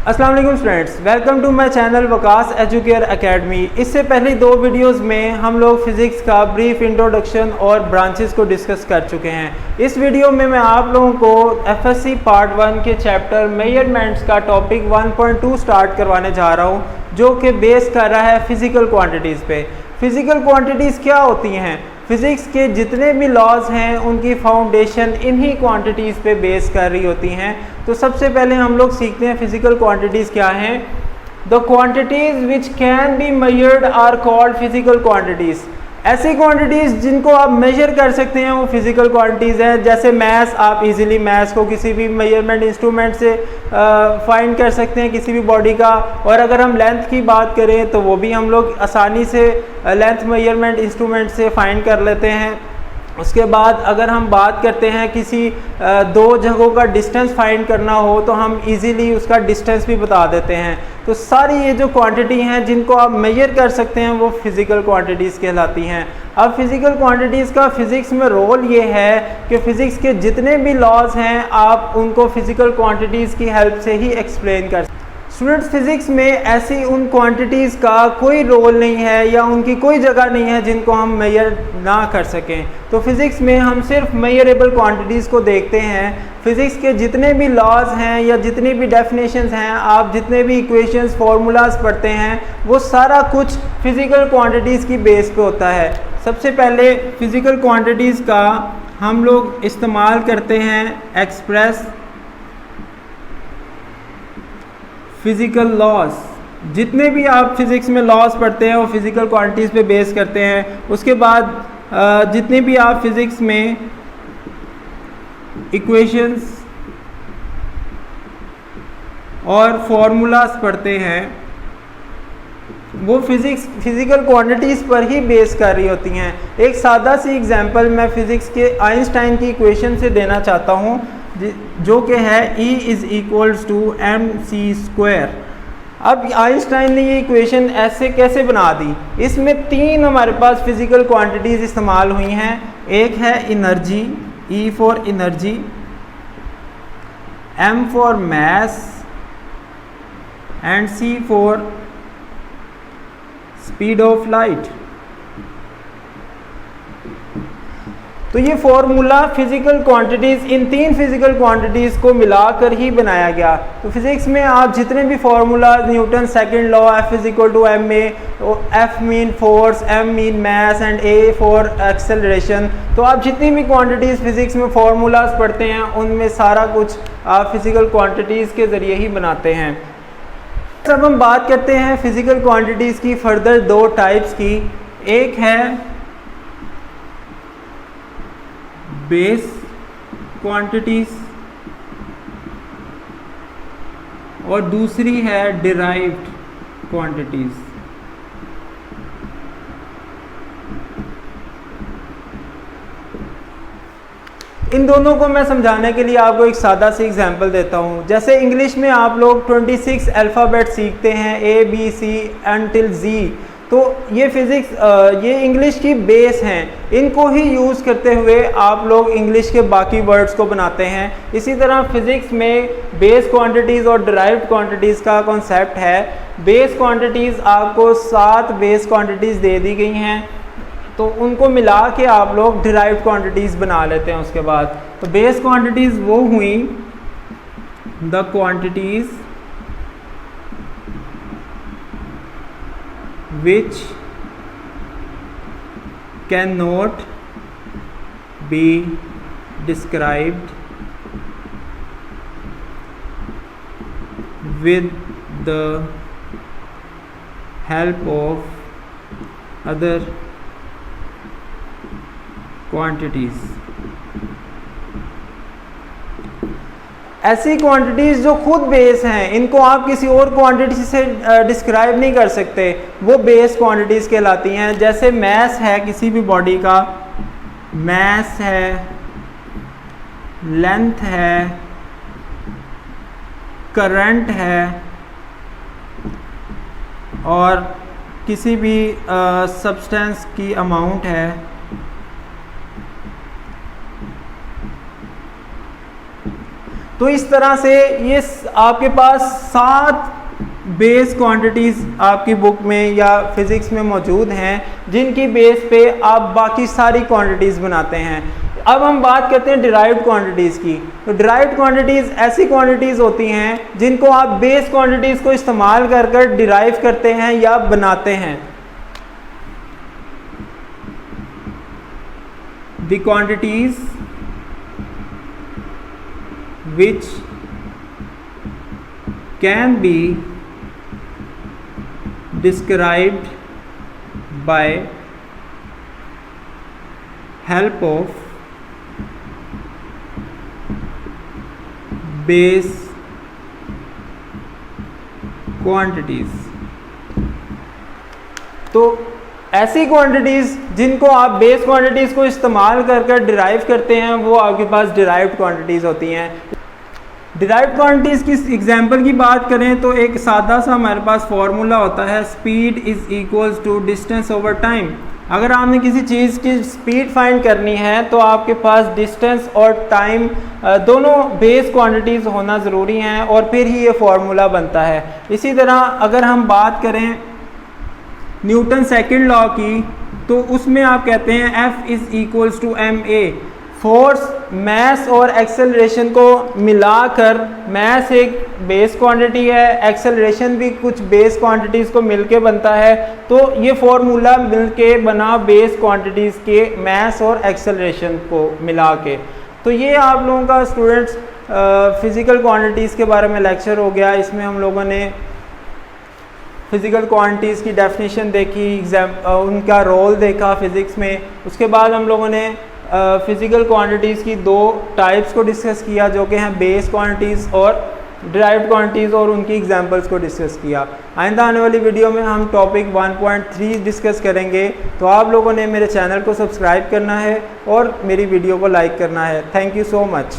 अस्सलाम वालेकुम students, welcome to my channel Waqas Educare Academy. इससे पहले दो वीडियोस में हम लोग फिज़िक्स का ब्रीफ इंट्रोडक्शन और ब्रांचेस को डिस्कस कर चुके हैं। इस वीडियो में मैं आप लोगों को एफएससी पार्ट 1 के चैप्टर मेजरमेंट्स का टॉपिक 1.2 स्टार्ट करवाने जा रहा हूँ, जो कि बेस कर रहा है फिज़िकल क्वांटिटीज़ पे। फिज़िकल क्वांटिटीज़ क्या होती हैं? फिज़िक्स के जितने भी लॉज हैं उनकी फाउंडेशन इन्हीं क्वांटिटीज़ पे बेस कर रही होती हैं। तो सबसे पहले हम लोग सीखते हैं फिज़िकल क्वांटिटीज़ क्या हैं। The quantities which can be measured are called physical quantities. ऐसी क्वांटिटीज़ जिनको आप मेजर कर सकते हैं वो फिज़िकल क्वांटिटीज़ हैं। जैसे मैस, आप इजीली मैस को किसी भी मेजरमेंट इंस्ट्रूमेंट से फाइंड कर सकते हैं, किसी भी बॉडी का। और अगर हम लेंथ की बात करें तो वो भी हम लोग आसानी से लेंथ मेजरमेंट इंस्ट्रूमेंट से फाइंड कर लेते हैं। उसके बाद अगर हम बात करते हैं किसी दो जगहों का डिस्टेंस फाइंड करना हो तो हम इजीली उसका डिस्टेंस भी बता देते हैं। तो सारी ये जो क्वांटिटी हैं जिनको आप मेजर कर सकते हैं वो फिज़िकल क्वांटिटीज़ कहलाती हैं। अब फिज़िकल क्वांटिटीज़ का फ़िज़िक्स में रोल ये है कि फ़िज़िक्स के जितने भी लॉज हैं आप उनको फिज़िकल क्वांटिटीज़ की हेल्प से ही एक्सप्लेन कर सकते हैं। स्टूडेंट्स, फिज़िक्स में ऐसी उन क्वांटिटीज़ का कोई रोल नहीं है या उनकी कोई जगह नहीं है जिनको हम मेजर ना कर सकें। तो फिज़िक्स में हम सिर्फ मेजरेबल क्वांटिटीज़ को देखते हैं। फिज़िक्स के जितने भी लॉज हैं या जितनी भी डेफिनेशंस हैं, आप जितने भी इक्वेशंस फार्मूलाज पढ़ते हैं, वो सारा कुछ फिज़िकल क्वांटिटीज़ की बेस पे होता है। सबसे पहले फ़िज़िकल क्वांटिटीज़ का हम लोग इस्तेमाल करते हैं एक्सप्रेस फिज़िकल लॉज। जितने भी आप फिज़िक्स में लॉज पढ़ते हैं वो फिज़िकल क्वांटिटीज़ पे बेस करते हैं। उसके बाद जितने भी आप फिज़िक्स में इक्वेशंस और फार्मूलाज पढ़ते हैं वो फिज़िकल क्वांटिटीज़ पर ही बेस कर रही होती हैं। एक सादा सी एग्जांपल मैं फ़िज़िक्स के आइंस्टाइन की इक्वेशन से देना चाहता हूँ, जो कि है E = mc²। अब आइंस्टाइन ने ये इक्वेशन ऐसे कैसे बना दी? इसमें तीन हमारे पास फिज़िकल क्वांटिटीज़ इस्तेमाल हुई हैं। एक है energy, E for energy, M for mass and C for speed of light. तो ये फॉर्मूला फिज़िकल क्वांटिटीज़, इन तीन फिज़िकल क्वांटिटीज़ को मिलाकर ही बनाया गया। तो फिज़िक्स में आप जितने भी formula, Newton second law, F = ma, F mean force, M mean mass and A for acceleration, तो आप जितनी भी क्वांटिटीज़ फिज़िक्स में फार्मूलाज पढ़ते हैं उनमें सारा कुछ आप फिज़िकल क्वांटिटीज़ के ज़रिए ही बनाते हैं। अब हम बात करते हैं फिज़िकल क्वांटिटीज़ की फर्दर दो टाइप्स की। एक है बेस क्वांटिटीज़ और दूसरी है डिराइव्ड क्वांटिटीज़। इन दोनों को मैं समझाने के लिए आपको एक सादा सी एग्जांपल देता हूँ। जैसे इंग्लिश में आप लोग 26 अल्फ़ाबेट सीखते हैं, ABC until Z। तो ये फिज़िक्स, ये इंग्लिश की बेस हैं। इनको ही यूज़ करते हुए आप लोग इंग्लिश के बाकी वर्ड्स को बनाते हैं। इसी तरह फिज़िक्स में बेस क्वांटिटीज़ और डिराइव्ड क्वांटिटीज़ का कॉन्सेप्ट है। बेस क्वांटिटीज़ आपको 7 बेस क्वांटिटीज़ दे दी गई हैं, तो उनको मिला के आप लोग डिराइव्ड क्वांटिटीज़ बना लेते हैं। उसके बाद तो बेस क्वांटिटीज़ वो हुई the quantities which cannot be described with the help of other quantities। ऐसी क्वांटिटीज़ जो खुद बेस हैं, इनको आप किसी और क्वांटिटी से डिस्क्राइब नहीं कर सकते, वो बेस क्वांटिटीज़ कहलाती हैं। जैसे मास है किसी भी बॉडी का, मास है, लेंथ है, करंट है और किसी भी सब्सटेंस की अमाउंट है। तो इस तरह से ये आपके पास 7 बेस क्वांटिटीज़ आपकी बुक में या फिज़िक्स में मौजूद हैं, जिनकी बेस पे आप बाकी सारी क्वांटिटीज़ बनाते हैं। अब हम बात करते हैं डिराइव्ड क्वांटिटीज़ की। तो डिराइव्ड क्वांटिटीज़ ऐसी क्वांटिटीज़ होती हैं जिनको आप बेस क्वांटिटीज़ को इस्तेमाल कर कर डिराइव करते हैं या बनाते हैं। The quantities which can be described by help of base quantities। तो ऐसी क्वांटिटीज़ जिनको आप बेस क्वांटिटीज़ को इस्तेमाल कर कर डिराइव करते हैं, वो आपके पास डिराइव्ड क्वांटिटीज़ होती हैं। डिराइव्ड क्वांटिटीज़ की एग्जांपल की बात करें तो एक सादा सा हमारे पास फार्मूला होता है, speed is equals to distance over time. अगर आपने किसी चीज़ की स्पीड फाइंड करनी है तो आपके पास डिस्टेंस और टाइम दोनों बेस क्वांटिटीज़ होना ज़रूरी हैं और फिर ही ये फार्मूला बनता है। इसी तरह अगर हम बात करें न्यूटन सेकंड लॉ की, तो उसमें आप कहते हैं F is equals to ma। Force, mass और एक्सेलरेशन को मिलाकर, मैस एक बेस क्वांटिटी है, एक्सेलरेशन भी कुछ बेस क्वांटिटीज़ को मिलके बनता है। तो ये फार्मूला मिलके बना बेस क्वांटिटीज़ के मैस और एक्सेलरेशन को मिला के। तो ये आप लोगों का स्टूडेंट्स फिज़िकल क्वांटिटीज़ के बारे में लेक्चर हो गया। इसमें हम लोगों ने फिज़िकल क्वांटिटीज़ की डेफिनेशन देखी, उनका रोल देखा फ़िज़िक्स में। उसके बाद हम लोगों ने फिज़िकल क्वांटिटीज़ की 2 टाइप्स को डिस्कस किया, जो कि हैं बेस क्वांटिटीज़ और डिराइव्ड क्वांटिटीज़, और उनकी एग्जांपल्स को डिस्कस किया। आइंदा आने वाली वीडियो में हम टॉपिक 1.3 डिस्कस करेंगे। तो आप लोगों ने मेरे चैनल को सब्सक्राइब करना है और मेरी वीडियो को लाइक करना है। Thank you so much.